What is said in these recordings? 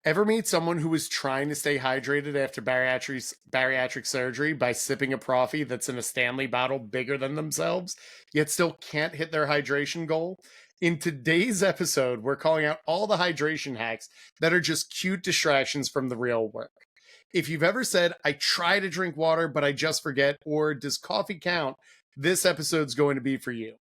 Ever meet someone who was trying to stay hydrated after bariatric surgery by sipping a Profi that's in a Stanley bottle bigger than themselves, yet still can't hit their hydration goal? In today's episode, we're calling out all the hydration hacks that are just cute distractions from the real work. If you've ever said, I try to drink water, but I just forget, or does coffee count? This episode's going to be for you.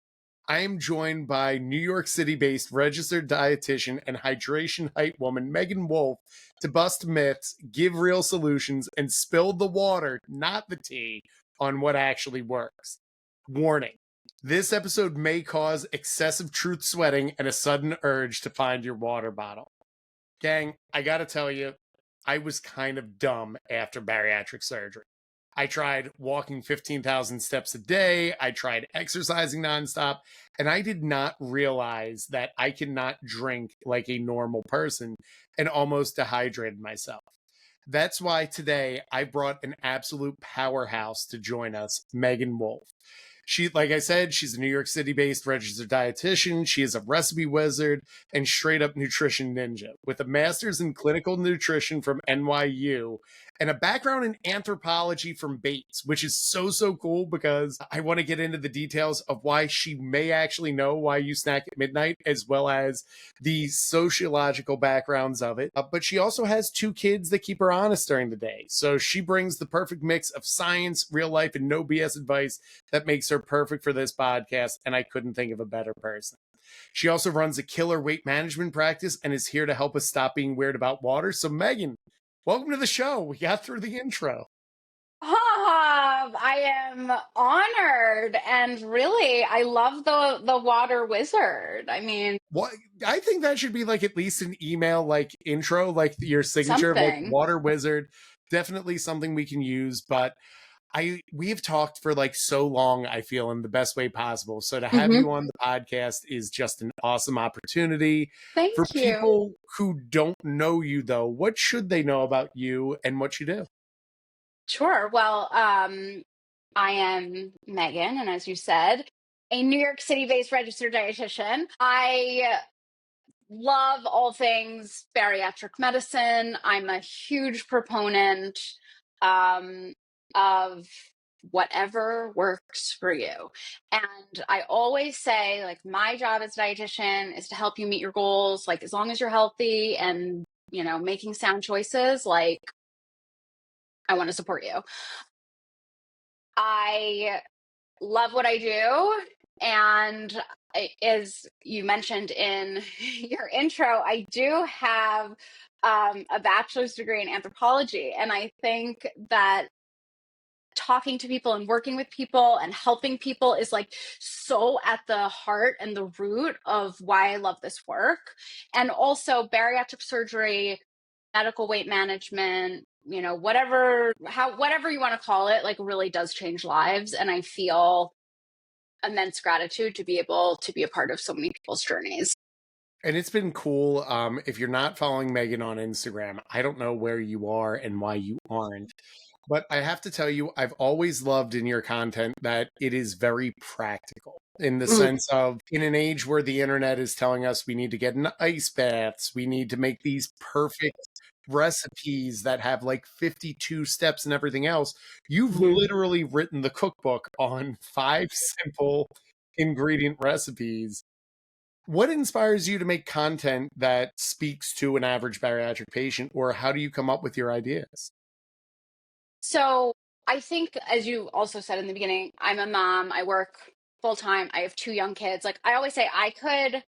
I am joined by New York City based registered dietitian and hydration hype woman Megan Wolf to bust myths, give real solutions, and spill the water, not the tea, on what actually works. Warning: this episode may cause excessive truth sweating and a sudden urge to find your water bottle. Gang, I gotta tell you, I was kind of dumb after bariatric surgery. I tried walking 15,000 steps a day. I tried exercising nonstop. And I did not realize that I cannot drink like a normal person and almost dehydrated myself. That's why today I brought an absolute powerhouse to join us, Megan Wolf. She, like I said, she's a New York City based registered dietitian. She is a recipe wizard and straight up nutrition ninja with a master's in clinical nutrition from NYU and a background in anthropology from Bates, which is so cool because I want to get into the details of why she may actually know why you snack at midnight, as well as the sociological backgrounds of it. But she also has 2 kids that keep her honest during the day. So she brings the perfect mix of science, real life, and no BS advice that makes her perfect for this podcast. And I couldn't think of a better person. She also runs a killer weight management practice and is here to help us stop being weird about water. So Megan, welcome to the show. We got through the intro. I am honored, and really, I love the water wizard. I mean, what I think that should be like at least an email like intro, like your signature, like water wizard. Definitely something we can use, but we have talked for like so long, I feel, in the best way possible. So to have you on the podcast is just an awesome opportunity. Thank you. People who don't know you, though, what should they know about you and what you do? Sure. Well, I am Megan, and as you said, a New York City-based registered dietitian. I love all things bariatric medicine. I'm a huge proponent of whatever works for you. And I always say, like, my job as a dietitian is to help you meet your goals. Like, as long as you're healthy and, making sound choices, like, I want to support you. I love what I do. And as you mentioned in your intro, I do have a bachelor's degree in anthropology. And I think that talking to people and working with people and helping people is like so at the heart and the root of why I love this work. And also bariatric surgery, medical weight management, whatever you want to call it, like really does change lives. And I feel immense gratitude to be able to be a part of so many people's journeys. And it's been cool. If you're not following Megan on Instagram, I don't know where you are and why you aren't. But I have to tell you, I've always loved in your content that it is very practical in the sense of in an age where the internet is telling us we need to get in ice baths, we need to make these perfect recipes that have like 52 steps and everything else. You've literally written the cookbook on 5 simple ingredient recipes. What inspires you to make content that speaks to an average bariatric patient, or how do you come up with your ideas? So I think, as you also said in the beginning, I'm a mom. I work full time. I have 2 young kids. Like I always say, I could,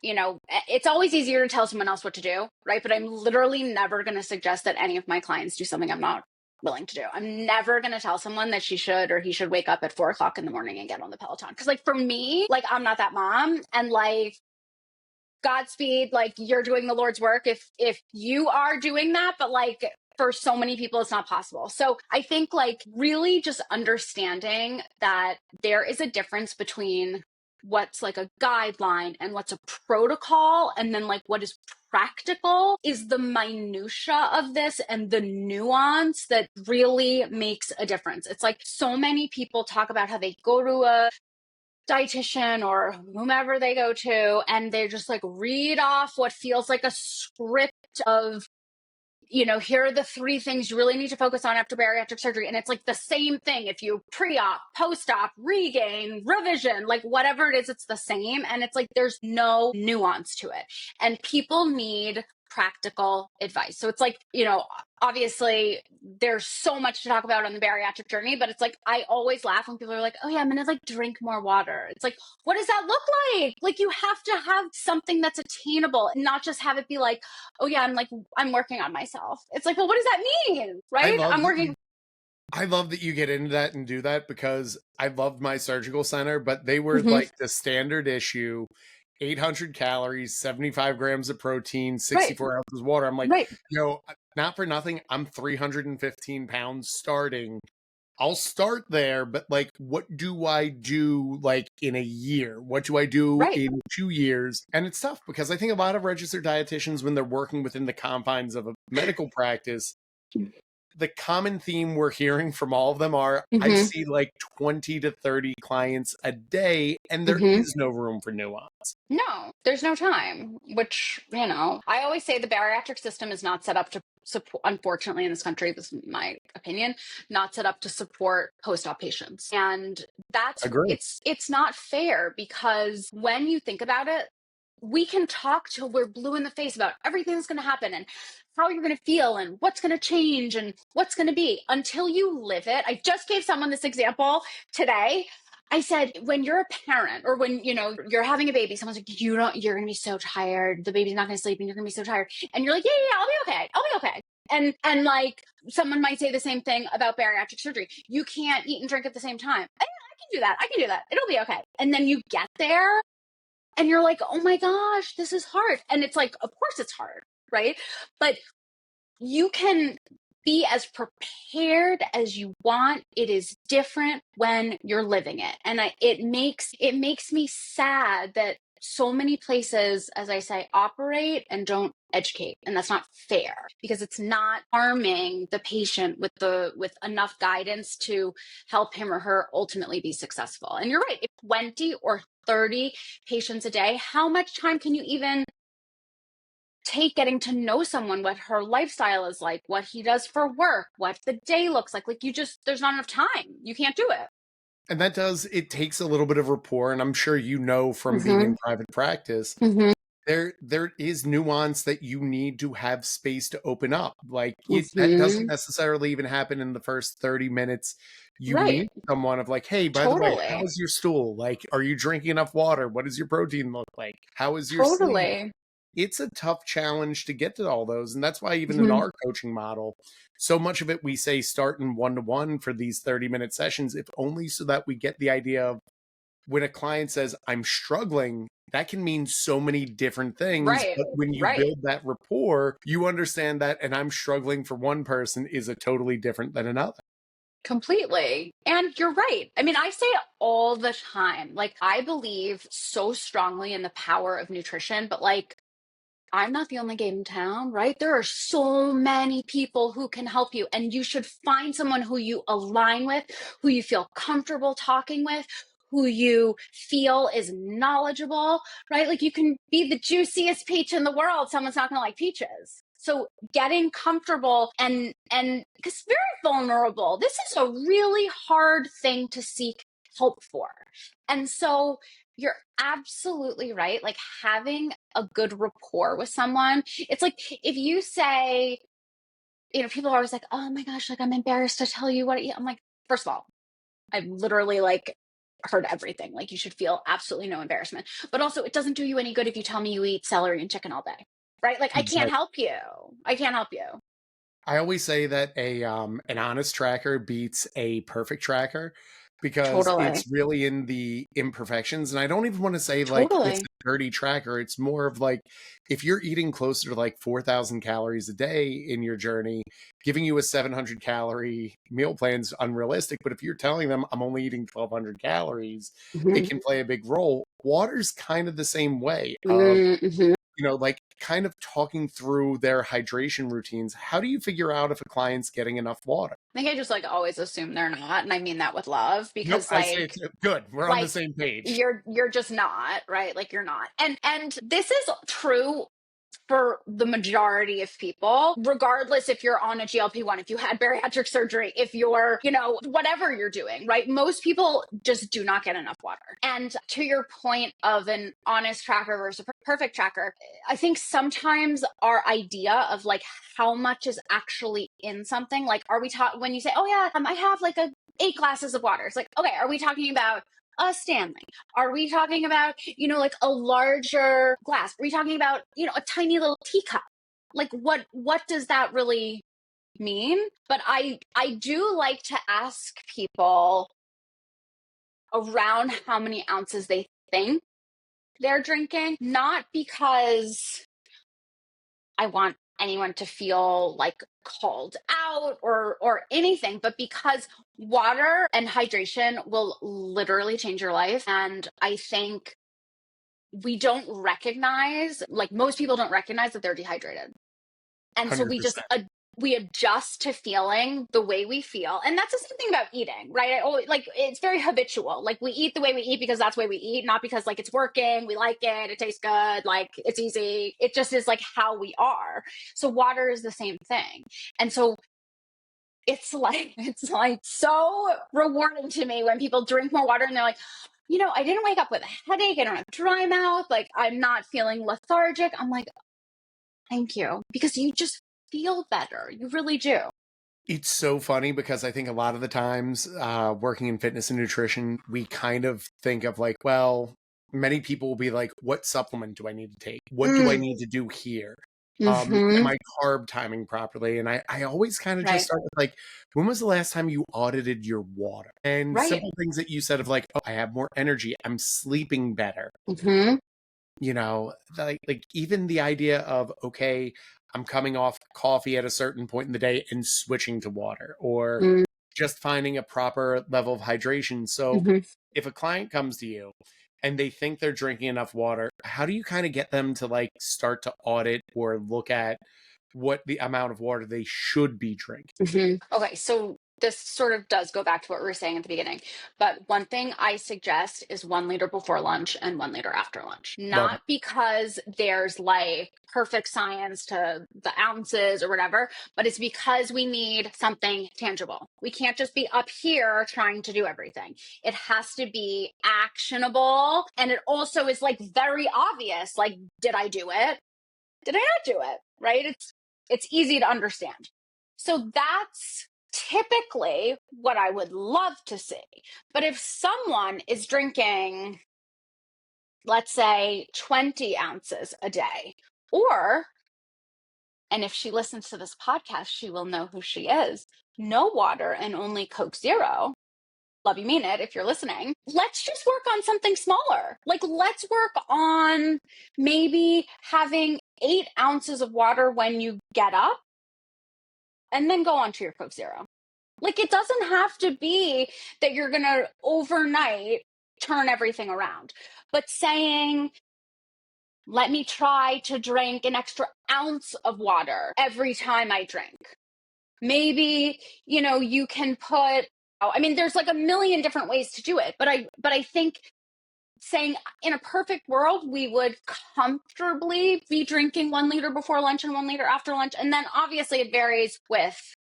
it's always easier to tell someone else what to do, right? But I'm literally never going to suggest that any of my clients do something I'm not willing to do. I'm never going to tell someone that she should or he should wake up at 4:00 in the morning and get on the Peloton. Because like for me, like I'm not that mom, and like Godspeed, like you're doing the Lord's work if you are doing that, but like for so many people it's not possible. So I think like really just understanding that there is a difference between what's like a guideline and what's a protocol, and then like what is practical is the minutia of this and the nuance that really makes a difference. It's like so many people talk about how they go to a dietitian or whomever they go to, and they just like read off what feels like a script of, here are the 3 things you really need to focus on after bariatric surgery. And it's like the same thing. If you pre-op, post-op, regain, revision, like whatever it is, it's the same. And it's like, there's no nuance to it. And people need practical advice. So it's like, obviously there's so much to talk about on the bariatric journey, but it's like, I always laugh when people are like, oh yeah, I'm going to like drink more water. It's like, what does that look like? Like you have to have something that's attainable and not just have it be like, oh yeah, I'm working on myself. It's like, well, what does that mean? I Right? love I'm that working. I love that you get into that and do that, because I loved my surgical center, but they were Mhm. like the standard issue, 800 calories, 75 grams of protein, Right. 64 ounces of water. I'm like, Right. not for nothing, I'm 315 pounds starting. I'll start there, but like, what do I do like in a year? What do I do Right. in 2 years? And it's tough because I think a lot of registered dietitians, when they're working within the confines of a medical practice, the common theme we're hearing from all of them are, I Mhm. see like 20 to 30 clients a day, and there Mhm. is no room for nuance. No, there's no time, which, I always say the bariatric system is not set up to support, unfortunately, in this country, this is my opinion, not set up to support post-op patients. And Agree. it's not fair, because when you think about it, we can talk till we're blue in the face about everything that's going to happen and how you're going to feel and what's going to change and what's going to be, until you live it. I just gave someone this example today. I said, when you're a parent, or when, you're having a baby, someone's like, you're going to be so tired. The baby's not going to sleep and you're going to be so tired. And you're like, yeah, yeah, I'll be okay. I'll be okay. And like someone might say the same thing about bariatric surgery. You can't eat and drink at the same time. I can do that. I can do that. It'll be okay. And then you get there and you're like, oh my gosh, this is hard. And it's like, of course it's hard, right? But you can be as prepared as you want. It is different when you're living it. And it makes me sad that so many places, as I say, operate and don't educate. And that's not fair, because it's not arming the patient with enough guidance to help him or her ultimately be successful. And you're right, if 20 or 30 patients a day, how much time can you even take getting to know someone, what her lifestyle is like, what he does for work, what the day looks like? Like, there's not enough time. You can't do it. And it takes a little bit of rapport. And I'm sure from being Mm-hmm. in private practice, Mm-hmm. there is nuance that you need to have space to open up. Like that doesn't Mm-hmm. necessarily even happen in the first 30 minutes you Right. meet someone, of like, hey, by the way, Totally. how's your stool? Like, are you drinking enough water? What does your protein look like? How is your sleep? Totally. It's a tough challenge to get to all those. And that's why even in Mm-hmm. our coaching model, so much of it we say start in one-to-one for these 30-minute sessions, if only so that we get the idea of, when a client says, I'm struggling, that can mean so many different things. Right. But when you Right. build that rapport, you understand that, and I'm struggling for one person is a totally different than another. Completely. And you're right. I mean, I say it all the time. Like, I believe so strongly in the power of nutrition, but like, I'm not the only game in town, right? There are so many people who can help you, and you should find someone who you align with, who you feel comfortable talking with, who you feel is knowledgeable, right? Like, you can be the juiciest peach in the world. Someone's not going to like peaches. So getting comfortable and because very vulnerable. This is a really hard thing to seek help for. And so you're absolutely right. Like, having a good rapport with someone. It's like, if you say, people are always like, oh my gosh, like, I'm embarrassed to tell you what I eat. I'm like, first of all, I've literally like heard everything. Like, you should feel absolutely no embarrassment. But also, it doesn't do you any good if you tell me you eat celery and chicken all day. Right? Like, I can't Exactly. help you. I can't help you. I always say that an honest tracker beats a perfect tracker, because Totally. it's really in the imperfections. And I don't even want to say like it's Totally. a dirty tracker. It's more of like, if you're eating closer to like 4,000 calories a day in your journey, giving you a 700 calorie meal plan is unrealistic. But if you're telling them I'm only eating 1,200 calories, it Mm-hmm. can play a big role. Water's kind of the same way of, Mm-hmm. like kind of talking through their hydration routines. How do you figure out if a client's getting enough water? I think I just like always assume they're not. And I mean that with love, Nope, because I say it's good. We're on the like same page. you're just not, right? Like, you're not. And this is true for the majority of people, regardless if you're on a GLP-1, if you had bariatric surgery, if you're, whatever you're doing, right? Most people just do not get enough water. And to your point of an honest tracker versus a perfect tracker, I think sometimes our idea of like how much is actually in something, like are we when you say, oh yeah, I have like 8 glasses of water. It's like, okay, are we talking about a Stanley? Are we talking about, like a larger glass? Are we talking about, a tiny little teacup? Like what does that really mean? But I do like to ask people around how many ounces they think they're drinking, not because I want anyone to feel like called out or anything, but because water and hydration will literally change your life. And I think we don't recognize, like most people don't recognize that they're dehydrated. And so 100%. we adjust to feeling the way we feel. And that's the same thing about eating, right? I always, like, it's very habitual. Like we eat the way we eat because that's the way we eat, not because like it's working, we like it tastes good, like it's easy. It just is like how we are. So water is the same thing. And so it's like so rewarding to me when people drink more water and they're like, I didn't wake up with a headache. I don't have dry mouth. Like I'm not feeling lethargic. I'm like, thank you. Because you just feel better. You really do. It's so funny because I think a lot of the times working in fitness and nutrition, we kind of think of like, well, many people will be like, what supplement do I need to take? What do I need to do here? Am I carb timing properly? And I always kind of just Right. start with like, when was the last time you audited your water? And Right. simple things that you said of like, oh, I have more energy. I'm sleeping better. Like even the idea of, okay, I'm coming off coffee at a certain point in the day and switching to water, or just finding a proper level of hydration. So if a client comes to you and they think they're drinking enough water, how do you kind of get them to like start to audit or look at what the amount of water they should be drinking? Okay, so this sort of does go back to what we were saying at the beginning. But one thing I suggest is 1 liter before lunch and 1 liter after lunch. Love Not because there's like perfect science to the ounces or whatever, but it's because we need something tangible. We can't just be up here trying to do everything. It has to be actionable. And it also is like very obvious. Like, did I do it? Did I not do it? Right? It's easy to understand. So that's typically what I would love to see. But if someone is drinking, let's say 20 ounces a day, and if she listens to this podcast, she will know who she is, no water and only Coke Zero. Love you, mean it if you're listening. Let's just work on something smaller. Like let's work on maybe having 8 ounces of water when you get up and then go on to your Coke Zero. Like it doesn't have to be that you're going to overnight turn everything around, but saying, let me try to drink an extra ounce of water every time I drink. Maybe, you can put, I mean, there's like a million different ways to do it, but I think saying in a perfect world, we would comfortably be drinking 1 liter before lunch and 1 liter after lunch. And then obviously it varies with,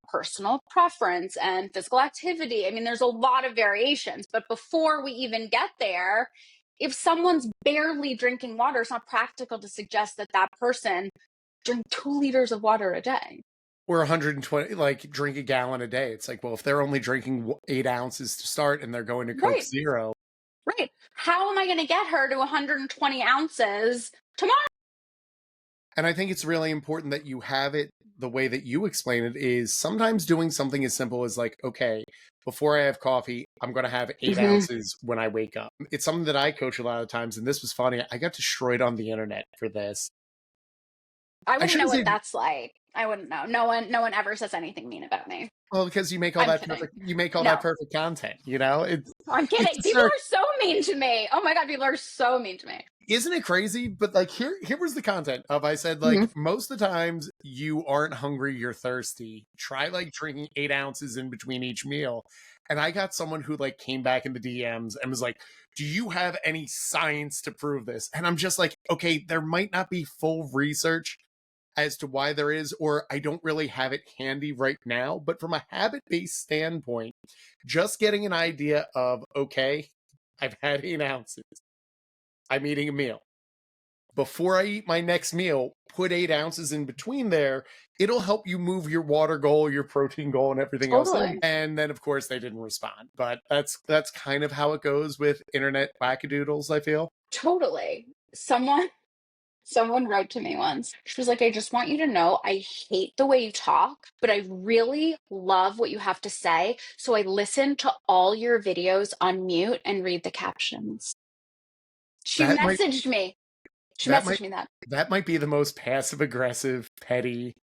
personal preference and physical activity. I mean, there's a lot of variations, but before we even get there, if someone's barely drinking water, it's not practical to suggest that that person drink 2 liters of water a day. Or 120, like drink a gallon a day. It's like, well, if they're only drinking 8 ounces to start and they're going to Coke Right. Zero. Right. How am I going to get her to 120 ounces tomorrow? And I think it's really important that you have it the way that you explain it is sometimes doing something as simple as like, okay, before I have coffee, I'm going to have 8 ounces when I wake up. It's something that I coach a lot of times. And this was funny. I got destroyed on the internet for this. I wouldn't know what that's like. I wouldn't know. No one ever says anything mean about me. Well, because you make all that perfect content, I'm kidding. People are so mean to me. Oh my God, people are so mean to me. Isn't it crazy? But like here was the content of I said, Mhm. like, most of the times you aren't hungry, you're thirsty. Try like drinking 8 ounces in between each meal. And I got someone who like came back in the DMs and was like, do you have any science to prove this? And I'm just like, okay, there might not be full research as to why there is, or I don't really have it handy right now. But from a habit based standpoint, just getting an idea of, okay, I've had 8 ounces, I'm eating a meal. Before I eat my next meal, put 8 ounces in between there. It'll help you move your water goal, your protein goal, and everything else in. Totally. And then, of course, they didn't respond. But that's kind of how it goes with internet wackadoodles, I feel. Totally. Someone wrote to me once. She was like, I just want you to know I hate the way you talk, but I really love what you have to say. So I listen to all your videos on mute and read the captions. She That might messaged me. She that might messaged me that. that might be the most passive aggressive, petty.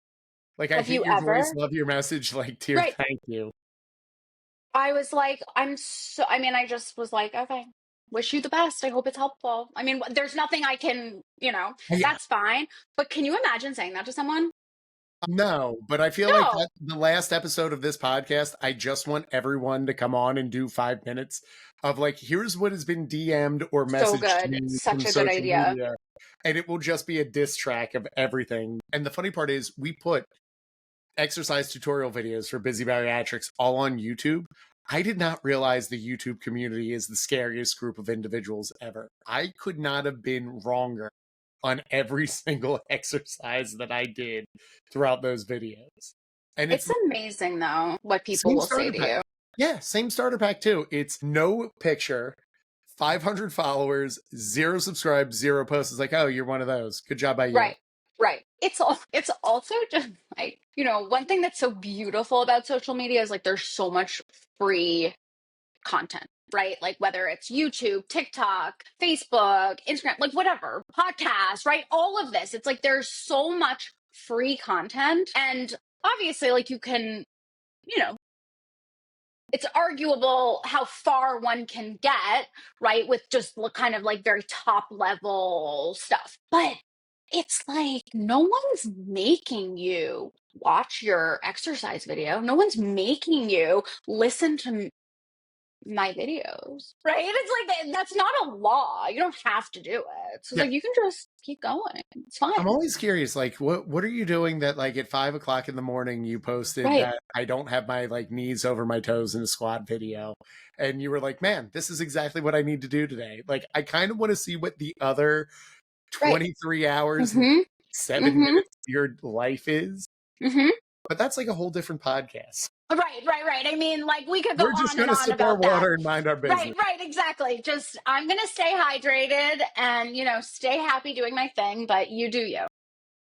Like, I Have hate you your voice, ever? love your message. Like, dear, Right. thank you. I was like, I mean, I just was like, okay, wish you the best. I hope it's helpful. I mean, there's nothing I can, Yeah, that's fine. But can you imagine saying that to someone? no, but I feel like No. that the last episode of this podcast, I just want everyone to come on and do 5 minutes of like, here's what has been DM'd or So messaged to good. me Such from a good social idea. media. And it will just be a diss track of everything. And the funny part is, we put exercise tutorial videos for Busy Bariatrics all on YouTube. I did not realize the YouTube community is the scariest group of individuals ever. I could not have been wronger on every single exercise that I did throughout those videos. And it's It's amazing, though, what people same will say starter to pack. you. Yeah, same starter pack too. It's no picture, 500 followers, zero subscribes, zero posts. It's like, oh, you're one of those. Good job by you. Right. Right. It's also just like, one thing that's so beautiful about social media is like there's so much free content, right? Like whether it's YouTube, TikTok, Facebook, Instagram, like whatever, podcast, right? All of this. It's like there's so much free content. And obviously, like you can, you know, it's arguable how far one can get, right? With just kind of like very top level stuff. But it's like no one's making you watch your exercise video. No one's making you listen to my videos, right? It's like that's not a law. You don't have to do it. So it's Yeah. like you can just keep going. It's fine. I'm always curious, like, what are you doing that, like, at 5 o'clock in the morning you posted Right. that I don't have my like knees over my toes in a squat video, and you were like, man, this is exactly what I need to do today. Like, I kind of want to see what the other Right. 23 hours and Mm-hmm. 7 minutes of your life is, Mm-hmm. but that's like a whole different podcast. Right. I mean, like we could go We're just on and gonna on sip our about that. water and mind our business. Right, exactly. Just I'm gonna stay hydrated and stay happy doing my thing, but you do you.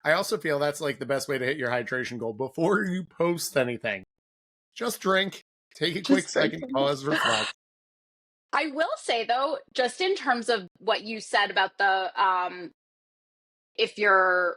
I also feel that's like the best way to hit your hydration goal before you post anything. Just drink, take a quick Just drink. second, pause, reflect. I will say though, just in terms of what you said about the if you're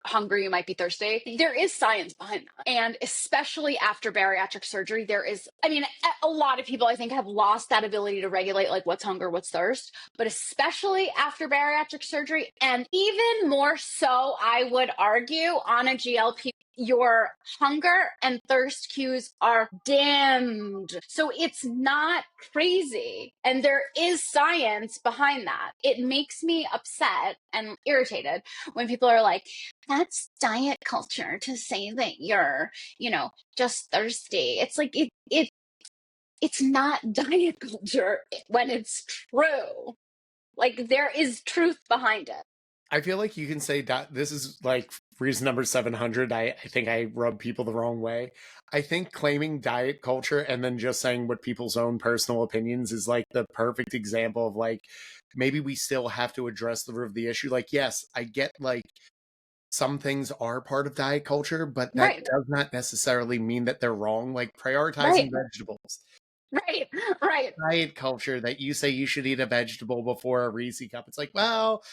hungry, you might be thirsty. There is science behind that. And especially after bariatric surgery, I mean, a lot of people I think have lost that ability to regulate like what's hunger, what's thirst, but especially after bariatric surgery, and even more so, I would argue on a GLP, your hunger and thirst cues are dimmed. So it's not crazy. And there is science behind that. It makes me upset and irritated when people are like, that's diet culture to say that you're, just thirsty. It's like it's not diet culture when it's true. Like there is truth behind it. I feel like you can say this is like reason number 700. I think I rub people the wrong way. I think claiming diet culture and then just saying what people's own personal opinions is like the perfect example of like, maybe we still have to address the root of the issue. Like, yes, I get like some things are part of diet culture, but that Right. does not necessarily mean that they're wrong. Like prioritizing Right. vegetables. Right. Diet culture that you say you should eat a vegetable before a Reese cup. It's like, well,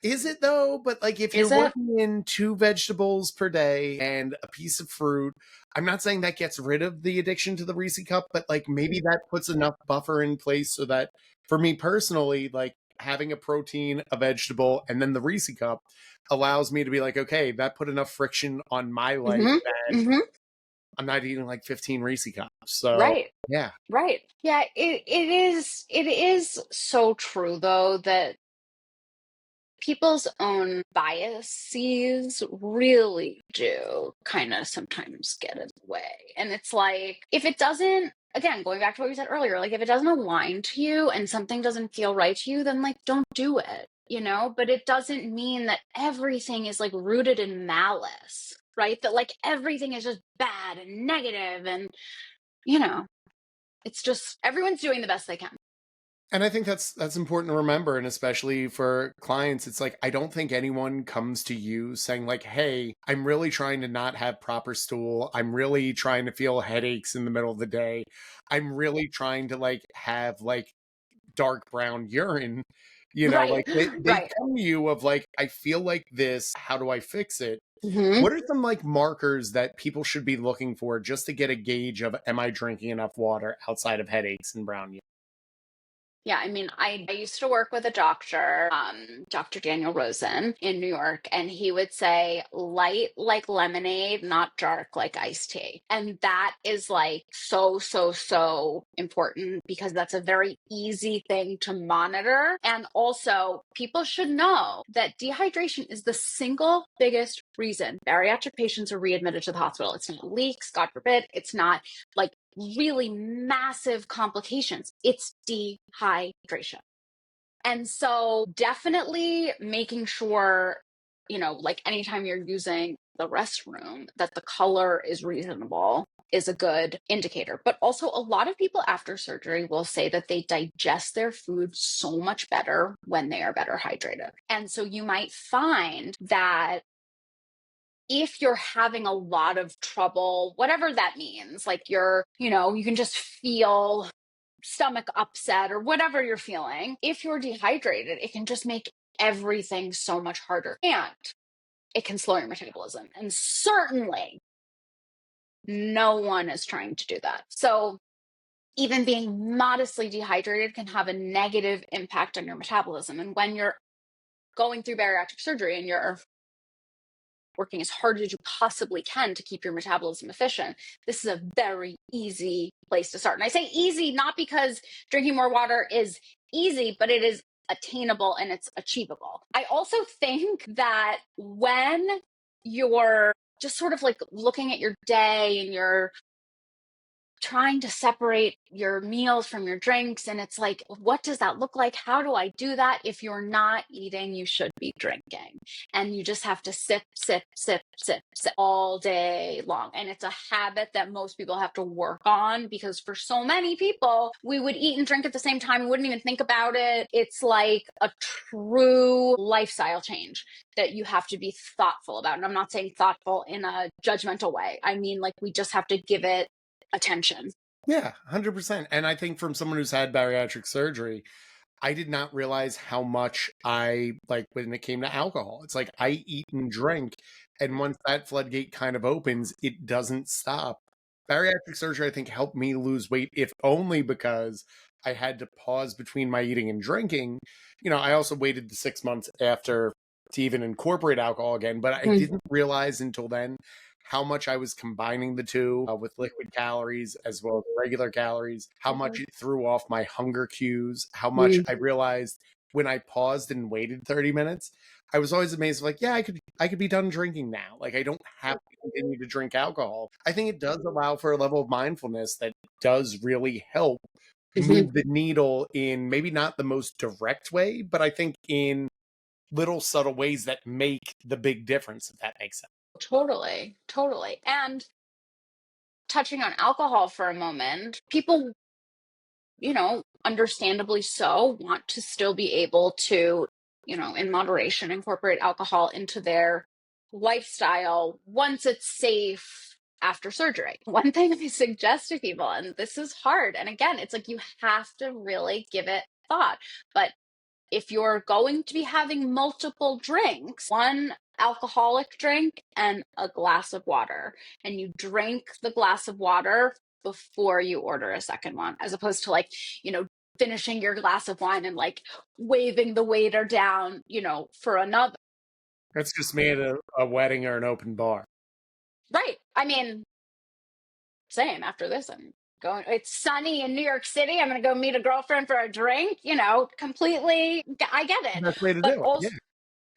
is it though? But like if you're Is it? working in 2 vegetables per day and a piece of fruit, I'm not saying that gets rid of the addiction to the Reese cup, but like maybe that puts enough buffer in place so that for me personally, like having a protein, a vegetable, and then the Reese cup allows me to be like, okay, that put enough friction on my life Mm-hmm. that Mm-hmm. I'm not eating like 15 Reese cups. So Right. yeah. Right. Yeah, it is so true though that people's own biases really do kind of sometimes get in the way. And it's like, if it doesn't, again, going back to what we said earlier, like if it doesn't align to you and something doesn't feel right to you, then like don't do it, you know? But it doesn't mean that everything is like rooted in malice, right? That like everything is just bad and negative and, you know, it's just everyone's doing the best they can. And I think that's important to remember, and especially for clients, it's like I don't think anyone comes to you saying like, "Hey, I'm really trying to not have proper stool. I'm really trying to feel headaches in the middle of the day. I'm really trying to like have like dark brown urine." You know, Right. like they Right. come to you of like, "I feel like this. How do I fix it?" Hmm. What are some like markers that people should be looking for just to get a gauge of am I drinking enough water outside of headaches and brown urine? Yeah, I mean, I used to work with a doctor, Dr. Daniel Rosen in New York, and he would say light like lemonade, not dark like iced tea. And that is like so, so, so important because that's a very easy thing to monitor. And also, people should know that dehydration is the single biggest reason bariatric patients are readmitted to the hospital. It's not leaks, God forbid. It's not like really massive complications. It's dehydration. And so definitely making sure, you know, like anytime you're using the restroom, that the color is reasonable is a good indicator. But also, a lot of people after surgery will say that they digest their food so much better when they are better hydrated. And so you might find that if you're having a lot of trouble, whatever that means, like you're, you know, you can just feel stomach upset or whatever you're feeling, if you're dehydrated, it can just make everything so much harder. And it can slow your metabolism. And certainly no one is trying to do that. So even being modestly dehydrated can have a negative impact on your metabolism. And when you're going through bariatric surgery and you're working as hard as you possibly can to keep your metabolism efficient, this is a very easy place to start. And I say easy not because drinking more water is easy, but it is attainable and it's achievable. I also think that when you're just sort of like looking at your day and you're trying to separate your meals from your drinks. And it's like, what does that look like? How do I do that? If you're not eating, you should be drinking. And you just have to sip, sip, sip, sip, sip all day long. And it's a habit that most people have to work on because for so many people, we would eat and drink at the same time. We wouldn't even think about it. It's like a true lifestyle change that you have to be thoughtful about. And I'm not saying thoughtful in a judgmental way. I mean, like, we just have to give it attention. Yeah, 100%. And I think from someone who's had bariatric surgery, I did not realize how much I like when it came to alcohol. It's like I eat and drink, and once that floodgate kind of opens, it doesn't stop. Bariatric surgery, I think, helped me lose weight, if only because I had to pause between my eating and drinking. You know, I also waited the 6 months after to even incorporate alcohol again, but I Mm. didn't realize until then how much I was combining the two with liquid calories as well as regular calories, how much it threw off my hunger cues, how much Mm. I realized when I paused and waited 30 minutes, I was always amazed like, yeah, I could be done drinking now. Like I don't have to continue to drink alcohol. I think it does allow for a level of mindfulness that does really help Mhm. move the needle in maybe not the most direct way, but I think in little subtle ways that make the big difference, if that makes sense. Totally, totally. And touching on alcohol for a moment, people, you know, understandably so, want to still be able to, you know, in moderation, incorporate alcohol into their lifestyle once it's safe after surgery. One thing I suggest to people, and this is hard, and again, it's like you have to really give it thought, but if you're going to be having multiple drinks, one alcoholic drink and a glass of water, and you drink the glass of water before you order a second one, as opposed to like, you know, finishing your glass of wine and like waving the waiter down, for another. That's just me at a wedding or an open bar. Right. I mean, same after this. I'm going, it's sunny in New York City. I'm going to go meet a girlfriend for a drink, completely. I get it. Best way to But do it. also, Yeah.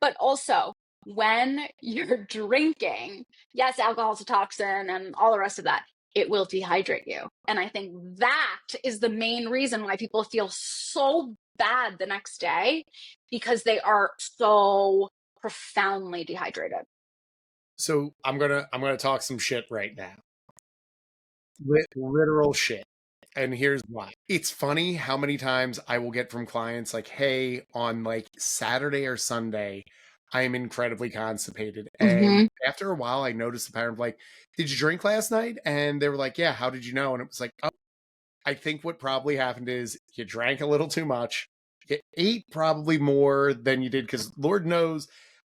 but also, when you're drinking, yes, alcohol is a toxin and all the rest of that, it will dehydrate you. And I think that is the main reason why people feel so bad the next day, because they are so profoundly dehydrated. So I'm gonna talk some shit right now. Literal shit. And here's why. It's funny how many times I will get from clients like, hey, on like Saturday or Sunday, I am incredibly constipated. And Mm-hmm. after a while, I noticed the pattern of like, did you drink last night? And they were like, yeah, how did you know? And it was like, oh, I think what probably happened is you drank a little too much. You ate probably more than you did because Lord knows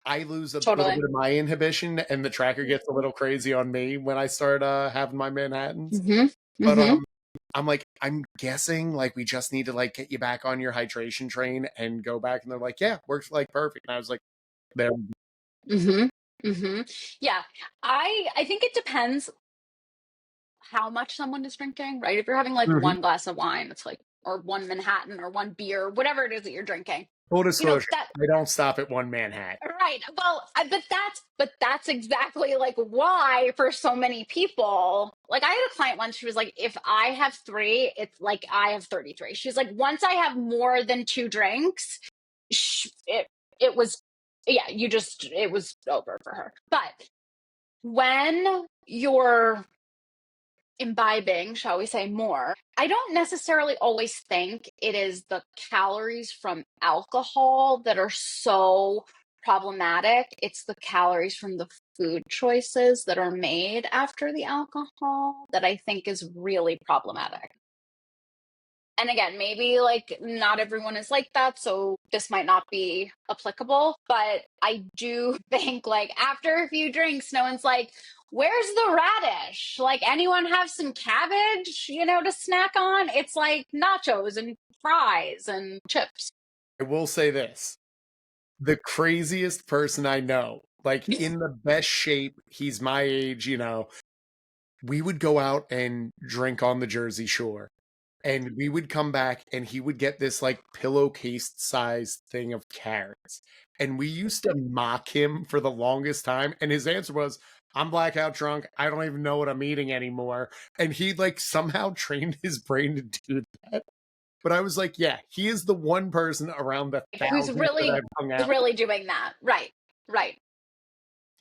I lose a little Totally. bit of my inhibition and the tracker gets a little crazy on me when I start having my Manhattans. Mm-hmm. But Mm-hmm. I'm like, I'm guessing like we just need to like get you back on your hydration train and go back. And they're like, yeah, works like perfect. And I was like, there. Mm-hmm. Mm-hmm. Yeah. I think it depends how much someone is drinking, right? If you're having like Mhm. one glass of wine, it's like, or one Manhattan or one beer, whatever it is that you're drinking, Full disclosure, that. I don't stop at one Manhattan. Right. Well, but that's exactly like why for so many people, like I had a client once, she was like, if I have three, it's like I have 33. She's like, once I have more than two drinks, it was, yeah, it was over for her. But when you're imbibing, shall we say, more, I don't necessarily always think it is the calories from alcohol that are so problematic. It's the calories from the food choices that are made after the alcohol that I think is really problematic. And again, maybe like not everyone is like that, so this might not be applicable, but I do think like after a few drinks, no one's like, where's the radish? Like, anyone have some cabbage, to snack on? It's like nachos and fries and chips. I will say this. The craziest person I know, like in the best shape, he's my age, we would go out and drink on the Jersey Shore. And we would come back and he would get this like pillowcase sized thing of carrots. And we used to mock him for the longest time. And his answer was, I'm blackout drunk. I don't even know what I'm eating anymore. And he like somehow trained his brain to do that. But I was like, yeah, he is the one person around the Who's thousands that really, I've hung who's out with. really doing that? Right, right.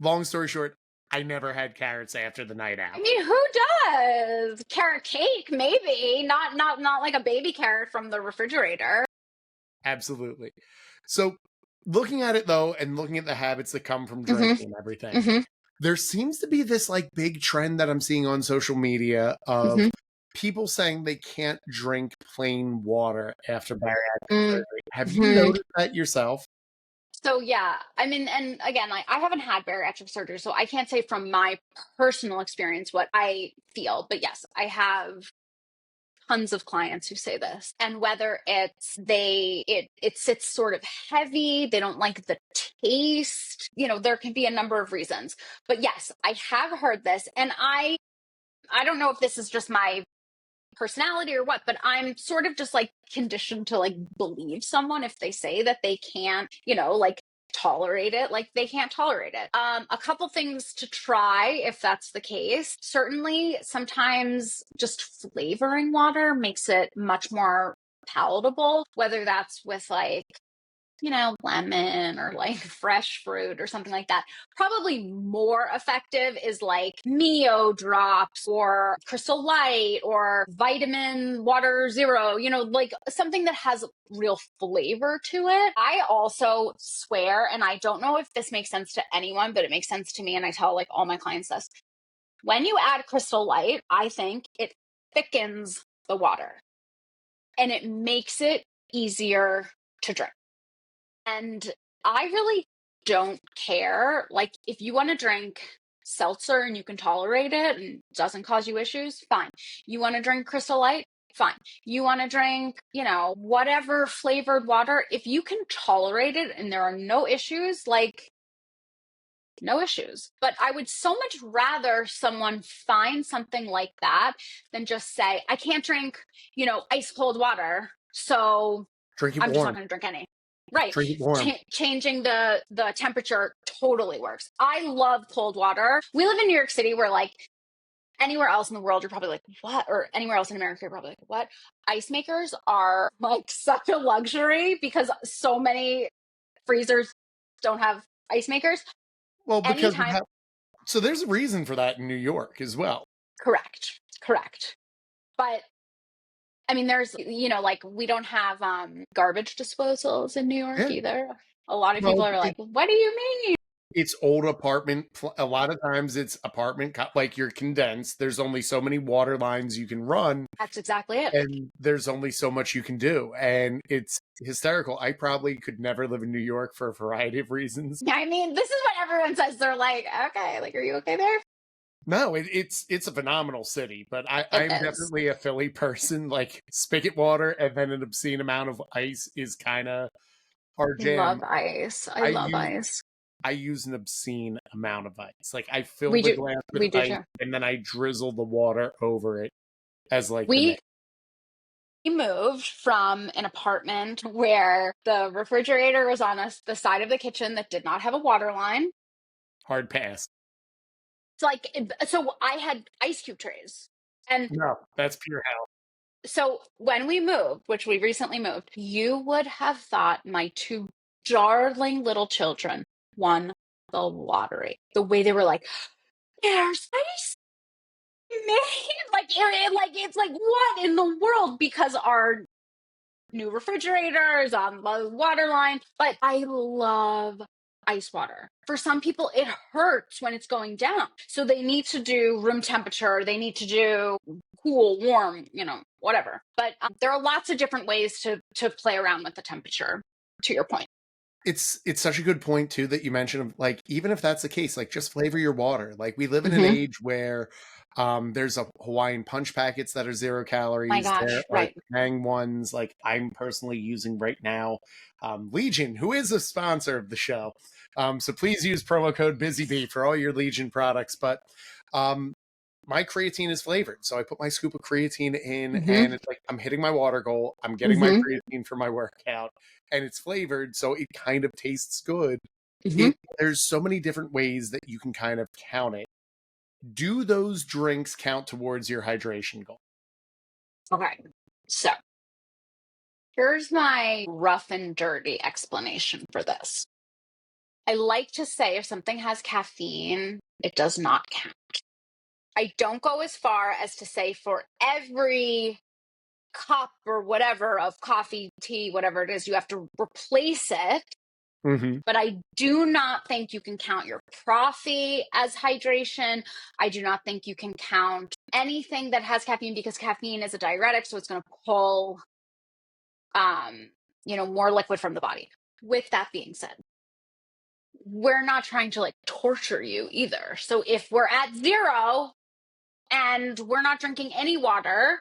Long story short, I never had carrots after the night I out. mean, who does? Carrot cake, maybe. Not like a baby carrot from the refrigerator. Absolutely. So looking at it though, and looking at the habits that come from Mm-hmm. drinking and everything, Mm-hmm. there seems to be this like big trend that I'm seeing on social media of Mm-hmm. people saying they can't drink plain water after bariatric surgery. Have you Mm-hmm. noticed that yourself? So yeah, I mean, and again, like I haven't had bariatric surgery, so I can't say from my personal experience what I feel. But yes, I have tons of clients who say this, and whether it's it sits sort of heavy, they don't like the taste. There can be a number of reasons. But yes, I have heard this, and I don't know if this is just my personality or what, but I'm sort of just like conditioned to like believe someone if they say that they can't, like tolerate it, like they can't tolerate it. A couple things to try if that's the case. Certainly sometimes just flavoring water makes it much more palatable, whether that's with like lemon or like fresh fruit or something like that. Probably more effective is like Mio drops or Crystal Light or vitamin water zero, like something that has real flavor to it. I also swear, and I don't know if this makes sense to anyone, but it makes sense to me. And I tell like all my clients this. When you add Crystal Light, I think it thickens the water and it makes it easier to drink. And I really don't care. Like, if you want to drink seltzer and you can tolerate it and it doesn't cause you issues, fine. You want to drink Crystal Light? fine. You want to drink, whatever flavored water, if you can tolerate it and there are no issues, like no issues. But I would so much rather someone find something like that than just say, I can't drink, ice cold water. So Drink it I'm just not warm. going to drink any. Right. Drink it warm. Changing the temperature totally works. I love cold water. We live in New York City where like anywhere else in the world, you're probably like, what? Or anywhere else in America, you're probably like, what? Ice makers are like such a luxury because so many freezers don't have ice makers. Well, because Anytime. so there's a reason for that in New York as well. Correct. But I mean, there's, like we don't have garbage disposals in New York Yeah. either. A lot of people Well, are like, what do you mean? it's old apartment. A lot of times it's apartment, like you're condensed. There's only so many water lines you can run, That's exactly it. and there's only so much you can do. And it's hysterical. I probably could never live in New York for a variety of reasons. I mean, this is what everyone says. They're like, okay, like, are you okay there? No, it's a phenomenal city, but It I'm is. definitely a Philly person. Like spigot water and then an obscene amount of ice is kind of our jam. Love ice. I I love use ice. I use an obscene amount of ice. Like I fill We the do. glass with We do ice too. and then I drizzle the water over it as like the We mix. moved from an apartment where the refrigerator was on the side of the kitchen that did not have a water line. Hard pass. So I had ice cube trays. And No, that's pure hell. so when we moved, which we recently moved, you would have thought my two darling little children won the lottery. The way they were like, there's ice made. It's like, what in the world? Because our new refrigerators on the water line. But I love ice water. For some people, it hurts when it's going down. So they need to do room temperature. They need to do cool, warm, whatever. But there are lots of different ways to play around with the temperature, to your point. It's such a good point too that you mentioned of like even if that's the case, like just flavor your water. Like we live in an Mm-hmm. age where there's a Hawaiian punch packets that are 0 calories. My There gosh, are right. Tang ones like I'm personally using right now. Legion, who is a sponsor of the show. So please use promo code BusyBee for all your Legion products. But um, my creatine is flavored. So I put my scoop of creatine in Mm-hmm. and it's like I'm hitting my water goal. I'm getting my Mm-hmm. creatine for my workout and it's flavored. So it kind of tastes good. Mm-hmm. There's so many different ways that you can kind of count it. Do those drinks count towards your hydration goal? Okay. So here's my rough and dirty explanation for this. I like to say if something has caffeine, it does not count. I don't go as far as to say for every cup or whatever of coffee, tea, whatever it is, you have to replace it. Mm-hmm. But I do not think you can count your coffee as hydration. I do not think you can count anything that has caffeine because caffeine is a diuretic, so it's going to pull, more liquid from the body. With that being said, we're not trying to like torture you either. So if we're at 0 and we're not drinking any water,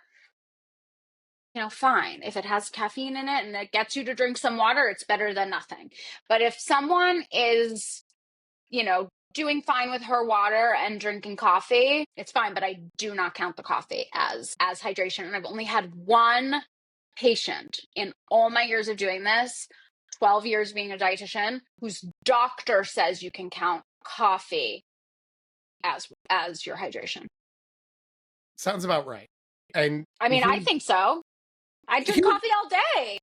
fine. If it has caffeine in it and it gets you to drink some water, it's better than nothing. But if someone is, doing fine with her water and drinking coffee, it's fine. But I do not count the coffee as hydration. And I've only had one patient in all my years of doing this, 12 years being a dietitian, whose doctor says you can count coffee as your hydration. Sounds about right. And I mean, I think so. I drink coffee all day.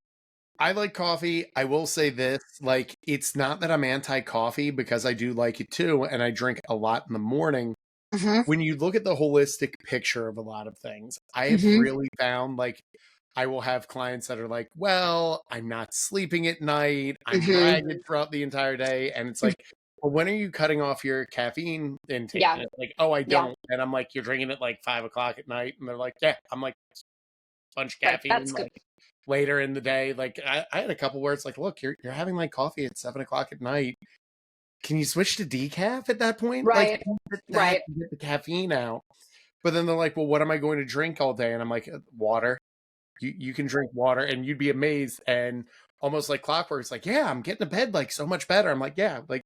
I like coffee. I will say this, like, it's not that I'm anti-coffee because I do like it too, and I drink a lot in the morning. Mm-hmm. When you look at the holistic picture of a lot of things, I have Mm-hmm. really found like I will have clients that are like, well, I'm not sleeping at night. I'm Mm-hmm. ragged throughout the entire day. And it's like, well, when are you cutting off your caffeine intake? Yeah. And it's like, oh, I Yeah. don't. And I'm like, you're drinking it like 5 o'clock at night. And they're like, yeah. I'm like, bunch of Right. caffeine That's good. like later in the day. Like I had a couple where it's like, look, you're having like coffee at 7 o'clock at night. Can you switch to decaf at that point? Like, Right. Right. get the caffeine out. But then they're like, well, what am I going to drink all day? And I'm like, water. You can drink water and you'd be amazed. And almost like clockwork, it's like, yeah, I'm getting to bed like so much better. I'm like, yeah, like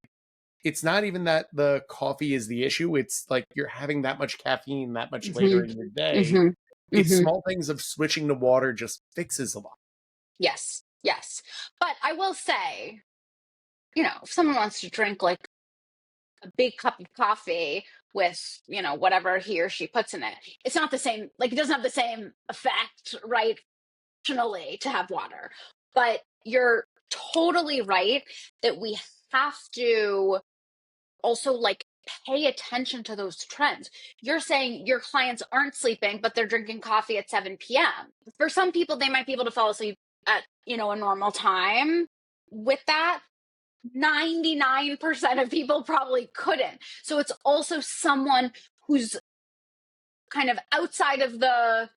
it's not even that the coffee is the issue. It's like you're having that much caffeine that much later Hmm. in your day. Hmm. It's Hmm. small things of switching to water just fixes a lot. Yes, yes. But I will say, if someone wants to drink like a big cup of coffee with, whatever he or she puts in it, it's not the same. Like it doesn't have the same effect, right? Functionally, to have water. But you're totally right that we have to also like pay attention to those trends. You're saying your clients aren't sleeping, but they're drinking coffee at 7 p.m. For some people, they might be able to fall asleep at, a normal time. With that, 99% of people probably couldn't. So it's also someone who's kind of outside of the,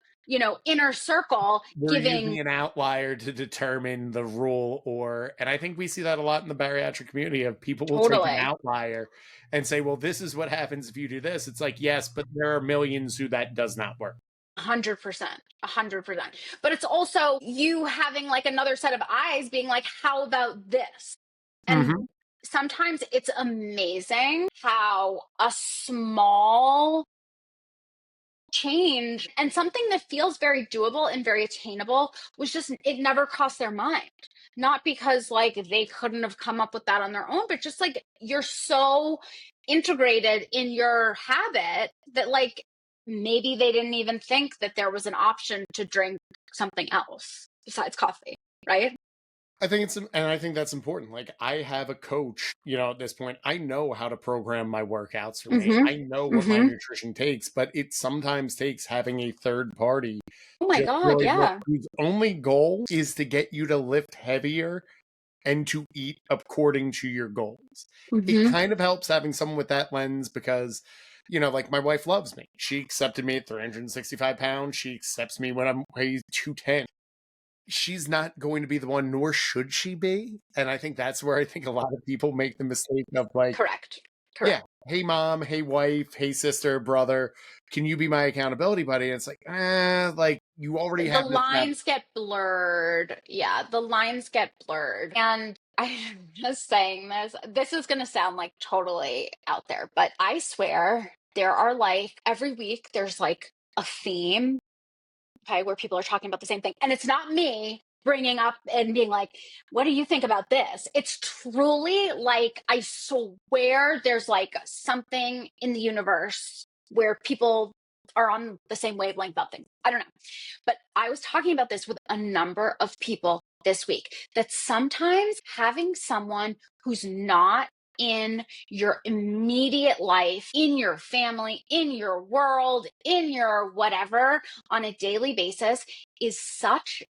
inner circle We're giving. using an outlier to determine the rule, and I think we see that a lot in the bariatric community of people will take an Totally. outlier and say, well, this is what happens if you do this. It's like, yes, but there are millions who that does not work. 100%. 100%. But it's also you having like another set of eyes being like, how about this? And Hmm. sometimes it's amazing how a small change and something that feels very doable and very attainable was just, it never crossed their mind. Not because like they couldn't have come up with that on their own, but just like you're so integrated in your habit that like maybe they didn't even think that there was an option to drink something else besides coffee, right? I think that's important. Like I have a coach, at this point, I know how to program my workouts for me. Mm-hmm. I know what my Mm-hmm. nutrition takes, but it sometimes takes having a third party Oh my just God, really look, yeah. whose only goal is to get you to lift heavier and to eat according to your goals. It Mm-hmm. kind of helps having someone with that lens because, like my wife loves me. She accepted me at 365 pounds. She accepts me when I'm weighed 210. She's not going to be the one, nor should she be. And I think that's where I think a lot of people make the mistake of like, Correct. yeah, Correct. hey mom, hey wife, hey sister, brother, can you be my accountability buddy? And it's like you already The have this. lines get blurred. Yeah, the lines get blurred. And I'm just saying this is going to sound like totally out there, but I swear there are like every week there's like a theme, okay, where people are talking about the same thing. And it's not me bringing up and being like, what do you think about this? It's truly like, I swear there's like something in the universe where people are on the same wavelength about things. I don't know. But I was talking about this with a number of people this week that sometimes having someone who's not in your immediate life, in your family, in your world, in your whatever on a daily basis is such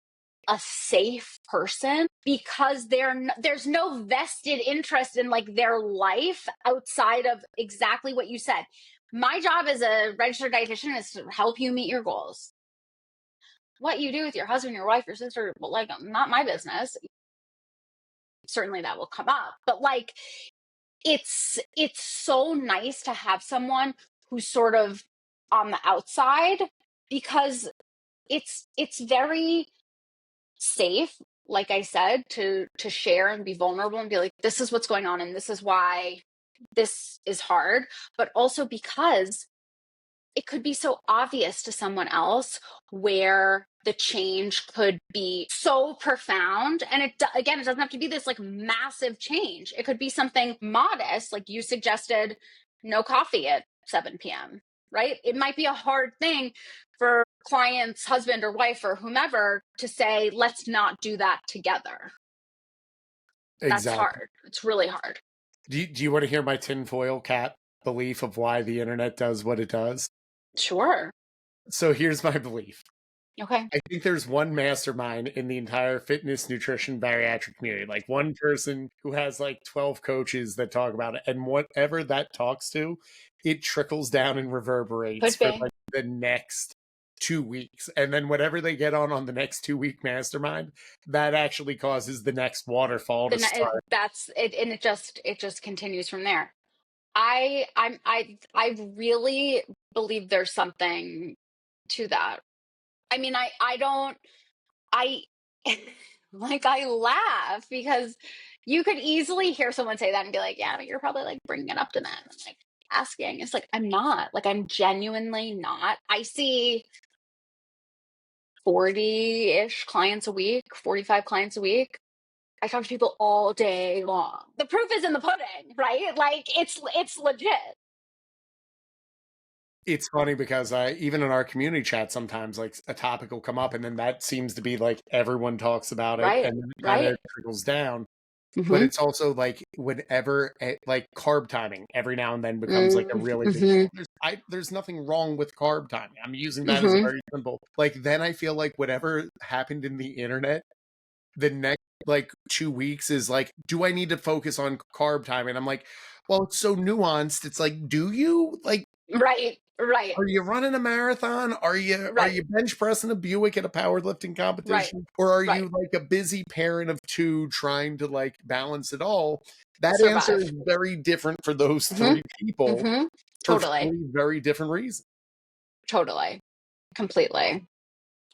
a safe person because there's no vested interest in like their life outside of exactly what you said. My job as a registered dietitian is to help you meet your goals. What you do with your husband, your wife, your sister, well, like not my business. Certainly that will come up, but like it's so nice to have someone who's sort of on the outside because it's very safe, like I said, to share and be vulnerable and be like, this is what's going on and this is why this is hard, but also because it could be so obvious to someone else where the change could be so profound. And again, it doesn't have to be this like massive change. It could be something modest, like you suggested, no coffee at 7 p.m., right? It might be a hard thing for client's husband or wife or whomever to say, let's not do that together. That's Exactly. hard. It's really hard. Do you want to hear my tinfoil cap belief of why the internet does what it does? Sure. So here's my belief. Okay. I think there's one mastermind in the entire fitness, nutrition, bariatric community, like one person who has like 12 coaches that talk about it. And whatever that talks to, it trickles down and reverberates Could for be. like the next 2 weeks. And then whatever they get on the next 2 week mastermind, that actually causes the next waterfall to start. That's it, and it just continues from there. I really believe there's something to that. I mean, I don't. I like I laugh because you could easily hear someone say that and be like, yeah, but you're probably like bringing it up to them and like asking. It's like, I'm not. Like, I'm genuinely not. I see 40-ish clients a week, 45 clients a week. I talk to people all day long. The proof is in the pudding, right? Like it's legit. It's funny because even in our community chat, sometimes like a topic will come up, and then that seems to be like everyone talks about it, Right. and then it kind of Right. trickles down. But Mm-hmm. it's also like whenever like carb timing every now and then becomes like a really big Mm-hmm. deal. There's nothing wrong with carb timing. I'm using that as a Mm-hmm. very simple. Like then I feel like whatever happened in the internet, the next like 2 weeks is like, do I need to focus on carb timing? I'm like, well, it's so nuanced. It's like, do you like? Right. Right. Are you running a marathon? Are Right. you bench pressing a Buick at a powerlifting Right. competition? Or are Right. you like a busy parent of two trying to like balance it all? That answer Survive. is very different for those Mm-hmm. three people Mm-hmm. for Totally. three very different reasons. Totally. Completely.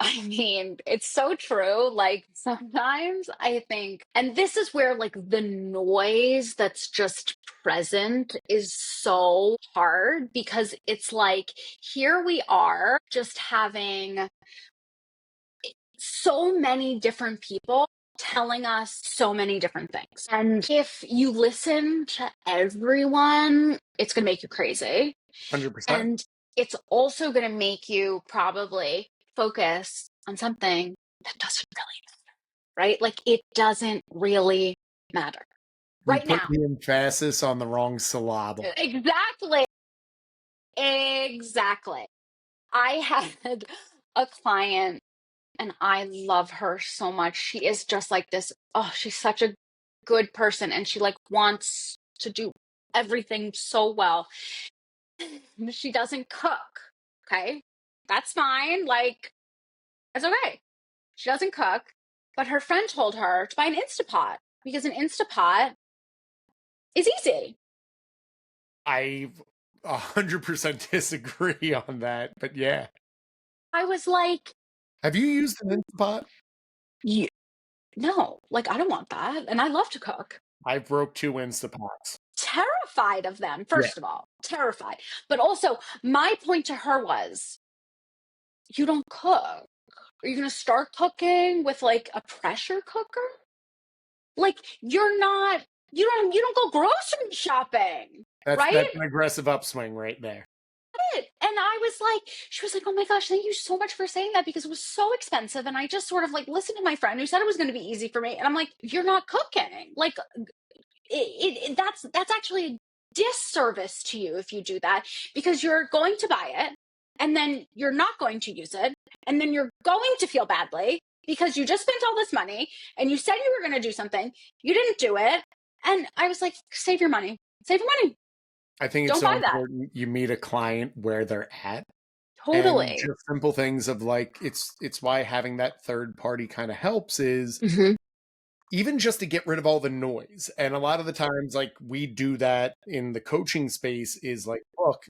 I mean, it's so true. Like sometimes I think, and this is where like the noise that's just present is so hard because it's like here we are just having so many different people telling us so many different things. And if you listen to everyone, it's going to make you crazy. 100%. And it's also going to make you probably focus on something that doesn't really, right? Like it doesn't really matter You right put now. the emphasis on the wrong syllable. Exactly. Exactly. I had a client and I love her so much. She is just like this. Oh, she's such a good person and she like wants to do everything so well. She doesn't cook. Okay. That's fine. Like, it's okay. She doesn't cook, but her friend told her to buy an Instapot because an Instapot is easy. I 100% disagree on that, but yeah. I was like, Have you used an Instapot? "You- no, like, I don't want that. And I love to cook. I broke two Instapots. Terrified of them, Yeah. first of all, terrified. But also, my point to her was, you don't cook. Are you going to start cooking with like a pressure cooker? Like, you don't go grocery shopping, That's right? an aggressive upswing right there. It. And I was like, she was like, oh my gosh, thank you so much for saying that because it was so expensive. And I just sort of like listened to my friend who said it was going to be easy for me. And I'm like, you're not cooking. Like, that's actually a disservice to you if you do that because you're going to buy it and then you're not going to use it and then you're going to feel badly because you just spent all this money and you said you were going to do something, you didn't do it. And I was like, save your money, save your money, I think it's don't so buy that. important you meet a client where they're at, and Totally. just simple things of like it's why having that third party kind of helps is Mm-hmm. even just to get rid of all the noise. And a lot of the times like we do that in the coaching space is like, look,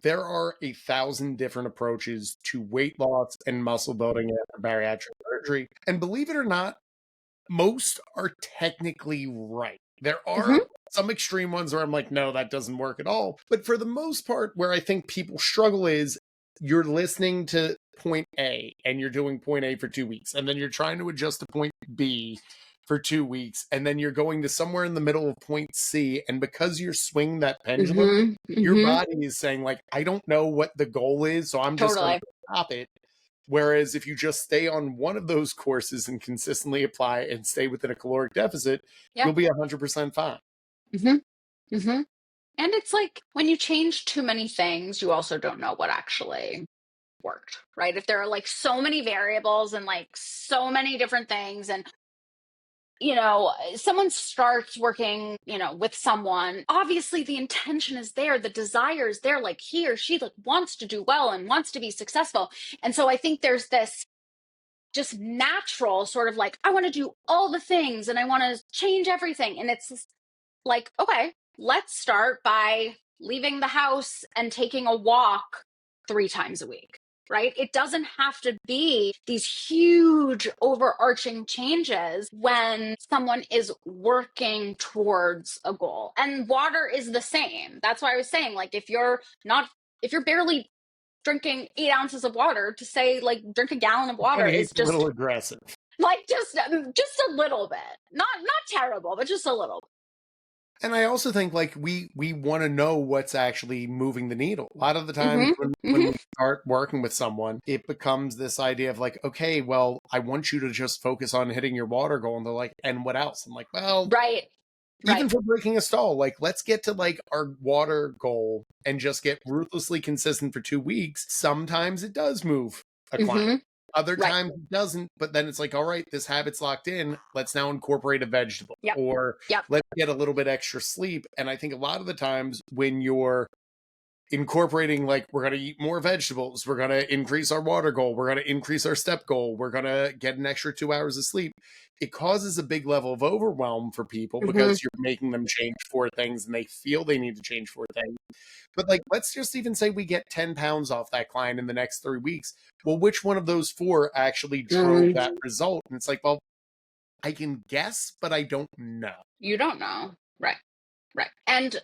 there are 1,000 different approaches to weight loss and muscle building after bariatric surgery. And believe it or not, most are technically right. There are Mm-hmm. some extreme ones where I'm like, no, that doesn't work at all. But for the most part, where I think people struggle is you're listening to point A and you're doing point A for 2 weeks, and then you're trying to adjust to point B for 2 weeks, and then you're going to somewhere in the middle of point C. And because you're swinging that pendulum, Mm-hmm. your Mm-hmm. body is saying, like, I don't know what the goal is, so I'm just going Totally. to stop it. Whereas if you just stay on one of those courses and consistently apply and stay within a caloric deficit, Yeah. you'll be 100% fine. Mm-hmm. Mm-hmm. And it's like when you change too many things, you also don't know what actually worked, right? If there are like so many variables and like so many different things, and someone starts working, with someone, obviously the intention is there, the desire is there, like he or she like wants to do well and wants to be successful. And so I think there's this just natural sort of like, I want to do all the things and I want to change everything. And it's just like, okay, let's start by leaving the house and taking a walk 3 times a week. right? It doesn't have to be these huge overarching changes when someone is working towards a goal. And water is the same. That's why I was saying, like, if you're barely drinking 8 ounces of water, to say like drink a gallon of water And is he's a little just aggressive. like just a little bit. Not terrible, but just a little. And I also think like we want to know what's actually moving the needle. A lot of the times Mm-hmm. when Mm-hmm. we start working with someone, it becomes this idea of like, okay, well, I want you to just focus on hitting your water goal. And they're like, and what else? I'm like, well, Right. Right. even for breaking a stall, like let's get to like our water goal and just get ruthlessly consistent for 2 weeks. Sometimes it does move a client. Mm-hmm. Other Right. times it doesn't, but then it's like, all right, this habit's locked in. Let's now incorporate a vegetable Yep. or Yep. let's get a little bit extra sleep. And I think a lot of the times when you're incorporating, like, we're going to eat more vegetables, we're going to increase our water goal, we're going to increase our step goal, we're going to get an extra 2 hours of sleep, it causes a big level of overwhelm for people Mm-hmm. because you're making them change 4 things and they feel they need to change 4 things. But like, let's just even say we get 10 pounds off that client in the next 3 weeks. Well, which one of those 4 actually drove that result? And it's like, well, I can guess, but I don't know. You don't know. Right. Right. And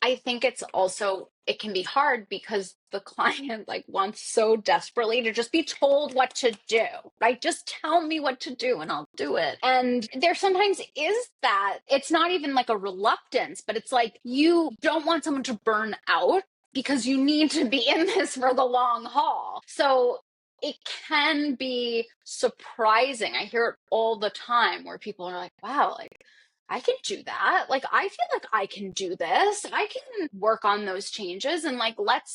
I think it can be hard because the client like wants so desperately to just be told what to do, right? Just tell me what to do and I'll do it. And there sometimes is that it's not even like a reluctance, but it's like you don't want someone to burn out because you need to be in this for the long haul. So it can be surprising. I hear it all the time where people are like, wow, like I can do that. Like, I feel like I can do this. I can work on those changes and like, let's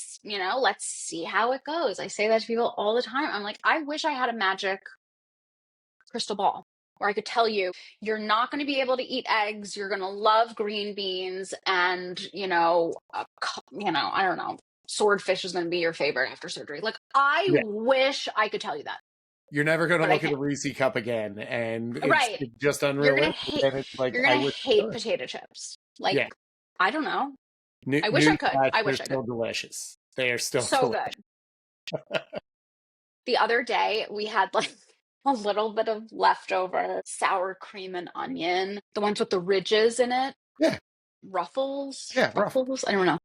see how it goes. I say that to people all the time. I'm like, I wish I had a magic crystal ball where I could tell you, you're not going to be able to eat eggs. You're going to love green beans and, I don't know, swordfish is going to be your favorite after surgery. Like, I Yeah. wish I could tell you that. You're never going to But I look at a can't. Reese cup again, and Right. it's just You're gonna unrealistic. hate And it's like, you're I gonna wish I hate could. potato chips. Like, Yeah. I don't know. I wish I could. Newsflash, I they're wish I could. still delicious. They are still So delicious. good. The other day we had like a little bit of leftover sour cream and onion, the ones with the ridges in it. Yeah. Ruffles. Yeah, rough. Ruffles. I don't know.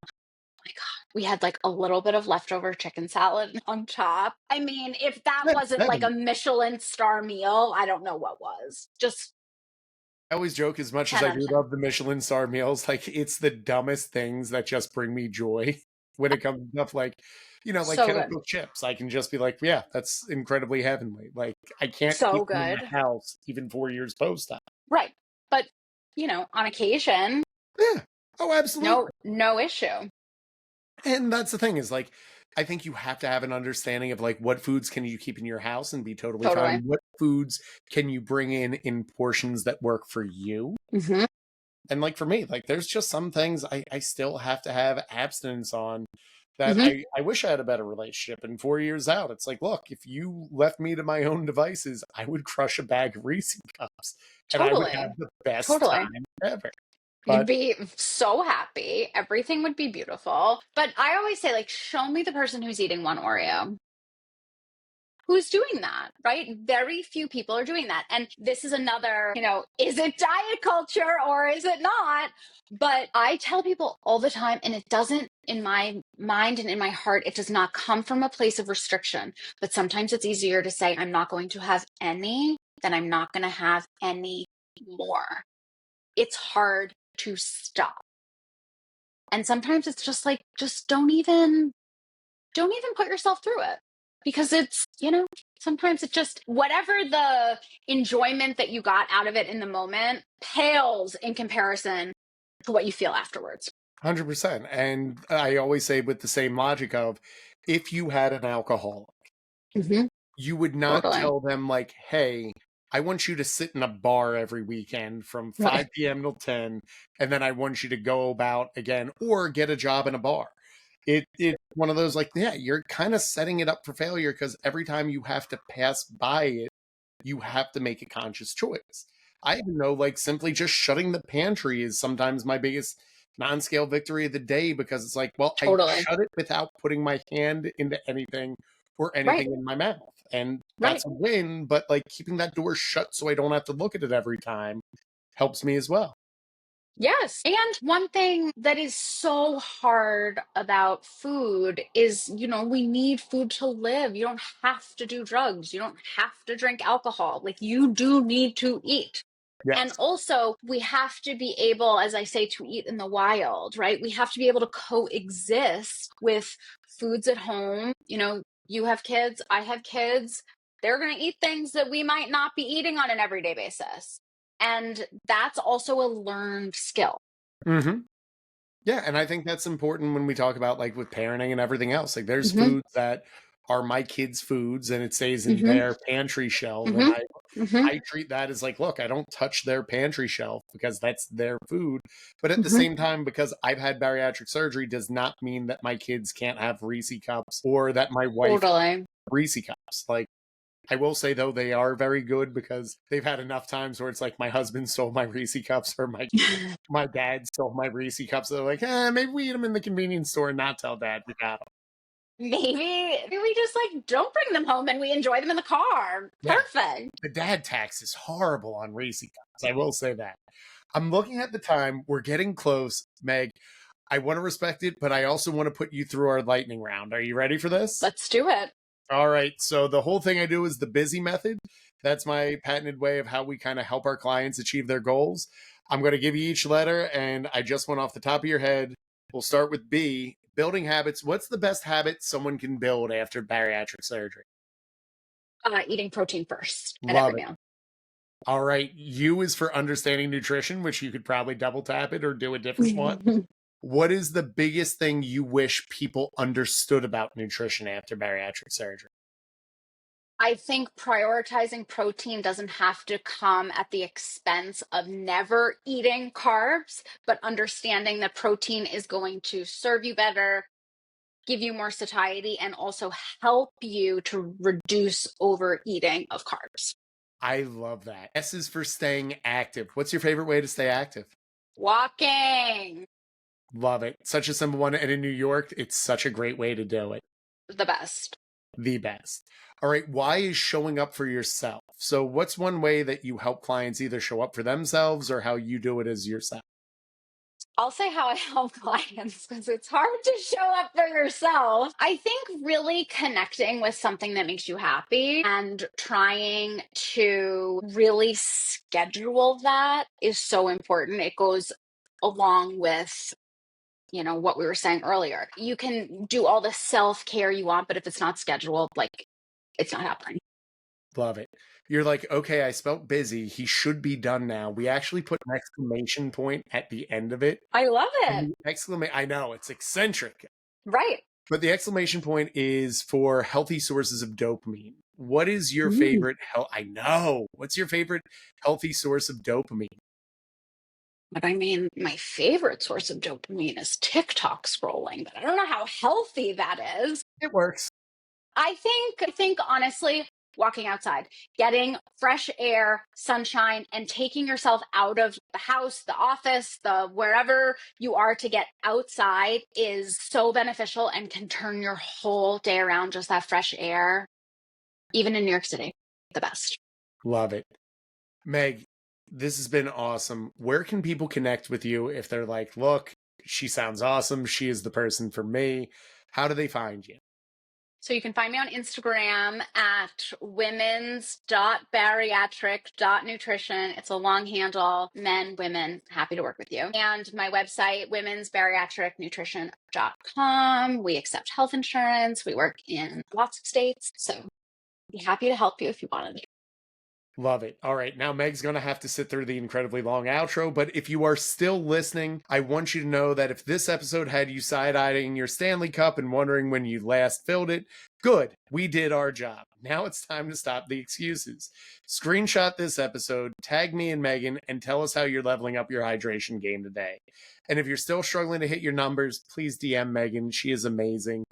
My God, we had like a little bit of leftover chicken salad on top. I mean, if that That's wasn't like a heaven. Michelin star meal, I don't know what was. Just I always joke, as much as 10 I out of do 10. love the Michelin star meals, like it's the dumbest things that just bring me joy when it comes to stuff like, like So kettle good. cooked chips. I can just be like, yeah, that's incredibly heavenly. Like I can't keep So them in good. the house even 4 years post that. Right. But, on occasion, Yeah. Oh, absolutely. no issue. And that's the thing is like, I think you have to have an understanding of like what foods can you keep in your house and be totally Totally. fine. What foods can you bring in portions that work for you? Mm-hmm. And like for me, like there's just some things I still have to have abstinence on that Mm-hmm. I wish I had a better relationship. And 4 years out, it's like, look, if you left me to my own devices, I would crush a bag of Reese cups and I would have Totally. the best Totally. time ever. You'd But be so happy. Everything would be beautiful. But I always say, like, show me the person who's eating one Oreo. Who's doing that, right? Very few people are doing that. And this is another, is it diet culture or is it not? But I tell people all the time, and it doesn't, in my mind and in my heart, it does not come from a place of restriction. But sometimes it's easier to say, I'm not going to have any than I'm not going to have any more. It's hard to stop. And sometimes it's just like, just don't even put yourself through it because it's, sometimes it just, whatever the enjoyment that you got out of it in the moment pales in comparison to what you feel afterwards. 100%. And I always say with the same logic of if you had an alcoholic, Mm-hmm. you would not Totally. tell them like, hey, I want you to sit in a bar every weekend from Right. 5 p.m. till 10, and then I want you to go about again or get a job in a bar. It's one of those like, yeah, you're kind of setting it up for failure because every time you have to pass by it, you have to make a conscious choice. I even know like simply just shutting the pantry is sometimes my biggest non-scale victory of the day because it's like, well, I Totally. shut it without putting my hand into anything or Right. anything in my mouth. And Right. that's a win, but like keeping that door shut so I don't have to look at it every time helps me as well. Yes. And one thing that is so hard about food is, we need food to live. You don't have to do drugs. You don't have to drink alcohol. Like, you do need to eat. And Yes. also, we have to be able, as I say, to eat in the wild, right? We have to be able to coexist with foods at home. You have kids, I have kids. They're going to eat things that we might not be eating on an everyday basis. And that's also a learned skill. Hmm. Yeah, and I think that's important when we talk about like with parenting and everything else. Like there's Hmm. foods that are my kids' foods and it stays in Hmm. their pantry shelf. And Hmm. Hmm. I treat that as like, look, I don't touch their pantry shelf because that's their food. But at the Hmm. same time, because I've had bariatric surgery does not mean that my kids can't have Reese cups or that my wife Totally. Reese cups. Like I will say though, they are very good because they've had enough times where it's like my husband stole my Reese cups or my dad stole my Reese cups. So they're like, maybe we eat them in the convenience store and not tell dad we got them. Maybe we just like don't bring them home and we enjoy them in the car. Yeah, Perfect. the dad tax is horrible on Reese cups. I will say that. I'm looking at the time. We're getting close, Meg. I want to respect it, but I also want to put you through our lightning round. Are you ready for this? Let's do it. All right. So the whole thing I do is the busy method. That's my patented way of how we kind of help our clients achieve their goals. I'm going to give you each letter, and I just went off the top of your head. We'll start with B, building habits. What's the best habit someone can build after bariatric surgery? Eating protein first at every Love it. meal. All right. U is for understanding nutrition, which you could probably double tap it or do a different one. What is the biggest thing you wish people understood about nutrition after bariatric surgery? I think prioritizing protein doesn't have to come at the expense of never eating carbs, but understanding that protein is going to serve you better, give you more satiety, and also help you to reduce overeating of carbs. I love that. S is for staying active. What's your favorite way to stay active? Walking, Love it. Such a simple one. And in New York, it's such a great way to do it. the best. The best. All right. Why is showing up for yourself? So, what's one way that you help clients either show up for themselves or how you do it as yourself? I'll say how I help clients because it's hard to show up for yourself. I think really connecting with something that makes you happy and trying to really schedule that is so important. It goes along with what we were saying earlier. You can do all the self-care you want, but if it's not scheduled, like, it's not happening. Love it. You're like, okay, I spelt busy. He should be done now. We actually put an exclamation point at the end of it. I love it. And I know it's eccentric. Right. But the exclamation point is for healthy sources of dopamine. What is your Mm. favorite I know. What's your favorite healthy source of dopamine? But I mean, my favorite source of dopamine is TikTok scrolling, but I don't know how healthy that is. It works. I think honestly, walking outside, getting fresh air, sunshine, and taking yourself out of the house, the office, the wherever you are to get outside is so beneficial and can turn your whole day around. Just that fresh air, even in New York City, the best. Love it. Meg, this has been awesome. Where can people connect with you if they're like, look, she sounds awesome. She is the person for me. How do they find you? So you can find me on Instagram at womens.bariatric.nutrition. It's a long handle, men, women, happy to work with you. And my website, womensbariatricnutrition.com. We accept health insurance. We work in lots of states. So be happy to help you if you wanted. Love it. All right. Now, Meg's going to have to sit through the incredibly long outro, but if you are still listening, I want you to know that if this episode had you side eyeing your Stanley Cup and wondering when you last filled it, good. We did our job. Now it's time to stop the excuses. Screenshot this episode, tag me and Megan, and tell us how you're leveling up your hydration game today. And if you're still struggling to hit your numbers, please DM Megan. She is amazing.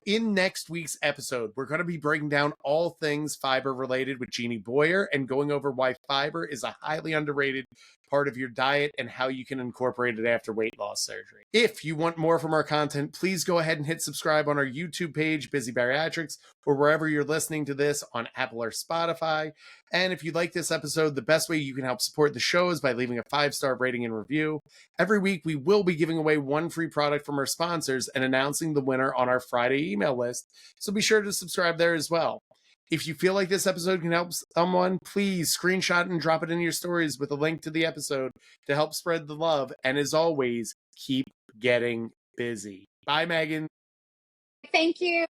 In next week's episode, we're going to be breaking down all things fiber related with Jeannie Boyer and going over why fiber is a highly underrated part of your diet and how you can incorporate it after weight loss surgery. If you want more from our content, please go ahead and hit subscribe on our YouTube page, Busy Bariatrics, or wherever you're listening to this on Apple or Spotify. And if you like this episode, the best way you can help support the show is by leaving a 5-star rating and review. Every week, we will be giving away one free product from our sponsors and announcing the winner on our Friday email list. So be sure to subscribe there as well. If you feel like this episode can help someone, please screenshot and drop it in your stories with a link to the episode to help spread the love. And as always, keep getting busy. Bye, Megan. Thank you.